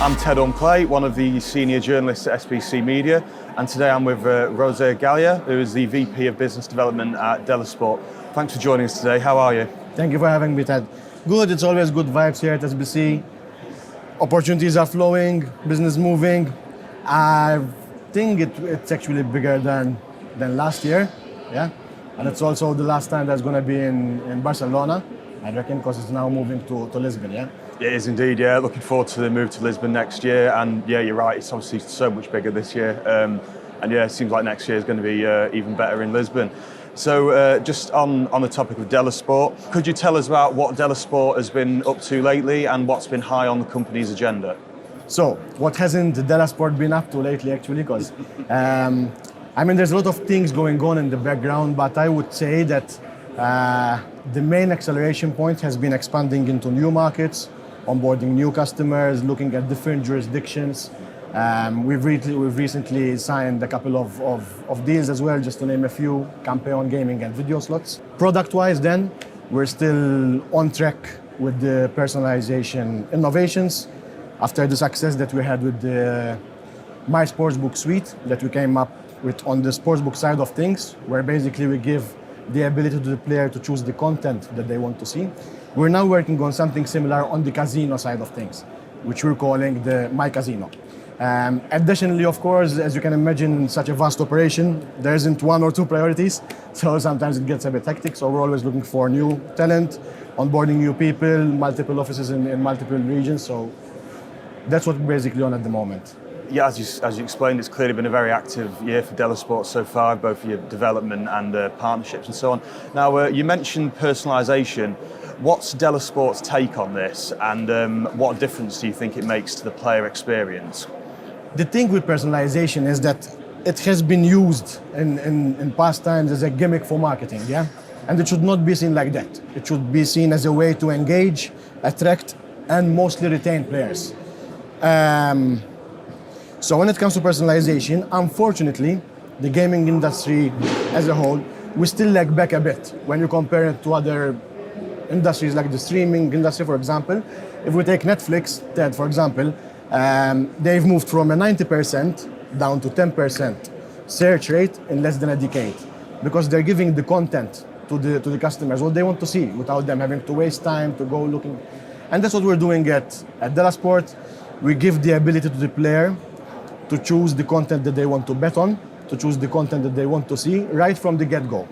I'm Ted Orme-Claye, one of the senior journalists at SBC Media, and today I'm with Rosaire Cavallaro, who is the VP of Business Development at Delasport. Thanks for joining us today. How are you? Thank you for having me, Ted. Good, it's always good vibes here at SBC. Opportunities are flowing, business moving. I think it's actually bigger than last year, yeah? And it's also the last time that's going to be in Barcelona, I reckon, because it's now moving to Lisbon, yeah? It is indeed, yeah. Looking forward to the move to Lisbon next year. And yeah, you're right, it's obviously so much bigger this year. And yeah, it seems like next year is going to be even better in Lisbon. So just on the topic of Delasport, could you tell us about what Delasport has been up to lately and what's been high on the company's agenda? So, what hasn't Delasport been up to lately, actually? Because, I mean, there's a lot of things going on in the background, but I would say that the main acceleration point has been expanding into new markets, onboarding new customers, looking at different jurisdictions. We've recently signed a couple of deals as well, just to name a few, Campeon Gaming and Video Slots. Product-wise then, we're still on track with the personalization innovations after the success that we had with the My Sportsbook suite that we came up with on the sportsbook side of things, where basically we give the ability to the player to choose the content that they want to see. We're now working on something similar on the casino side of things, which we're calling the MyCasino. Additionally, of course, as you can imagine, such a vast operation, there isn't one or two priorities, so sometimes it gets a bit hectic. So we're always looking for new talent, onboarding new people, multiple offices in multiple regions. So that's what we're basically on at the moment. Yeah, as you explained, it's clearly been a very active year for Delasport so far, both for your development and partnerships and so on. Now, you mentioned personalisation. What's Delasport's take on this, and what difference do you think it makes to the player experience? The thing with personalization is that it has been used in past times as a gimmick for marketing, yeah? And it should not be seen like that. It should be seen as a way to engage, attract, and mostly retain players. So when it comes to personalization, unfortunately, the gaming industry as a whole, we still lag back a bit when you compare it to other industries like the streaming industry, for example. If we take Netflix, Ted, for example, they've moved from a 90% down to 10% search rate in less than a decade, because they're giving the content to the customers, what they want to see, without them having to waste time to go looking. And that's what we're doing at Delasport. We give the ability to the player to choose the content that they want to bet on, to choose the content that they want to see right from the get-go.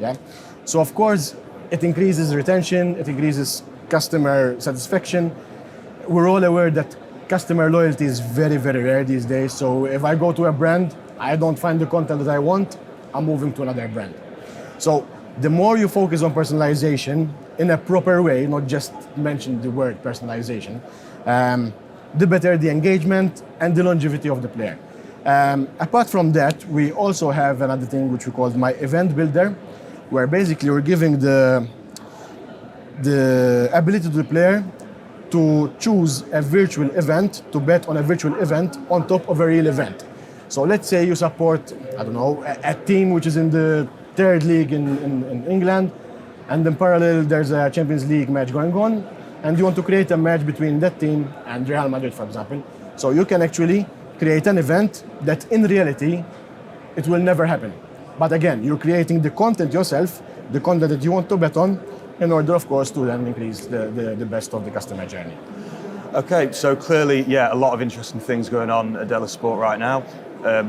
Yeah? So of course, it increases retention, it increases customer satisfaction. We're all aware that customer loyalty is very, very rare these days. So if I go to a brand, I don't find the content that I want, I'm moving to another brand. So the more you focus on personalization in a proper way, not just mention the word personalization, the better the engagement and the longevity of the player. Apart from that, we also have another thing which we call My Event Builder, where basically we're giving the ability to the player to choose a virtual event, to bet on a virtual event on top of a real event. So let's say you support, I don't know, a team which is in the third league in England, and in parallel there's a Champions League match going on, and you want to create a match between that team and Real Madrid, for example. So you can actually create an event that in reality, it will never happen. But again, you're creating the content yourself, the content that you want to bet on, in order, of course, to then increase the best of the customer journey. Okay, so clearly, yeah, a lot of interesting things going on at Delasport right now,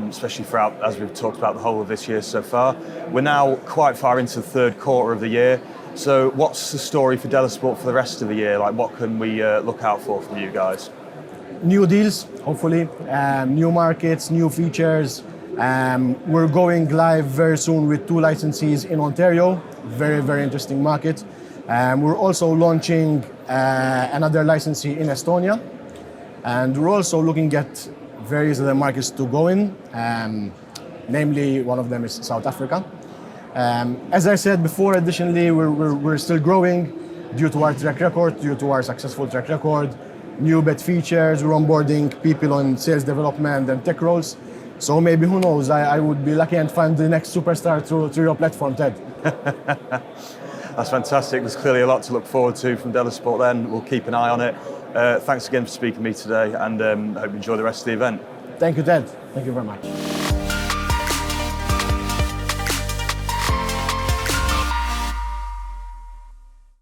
especially throughout, as we've talked about, the whole of this year so far. We're now quite far into the third quarter of the year. So what's the story for Delasport for the rest of the year? Like, what can we look out for from you guys? New deals, hopefully, new markets, new features. We're going live very soon with 2 licensees in Ontario. Very, very interesting market. We're also launching another licensee in Estonia. And we're also looking at various other markets to go in. Namely, one of them is South Africa. As I said before, additionally, we're still growing due to our track record, due to our successful track record, new bet features. We're onboarding people on sales development and tech roles. So maybe, who knows, I would be lucky and find the next superstar through your platform, Ted. That's fantastic. There's clearly a lot to look forward to from Delasport then. We'll keep an eye on it. Thanks again for speaking to me today, and I hope you enjoy the rest of the event. Thank you, Ted. Thank you very much.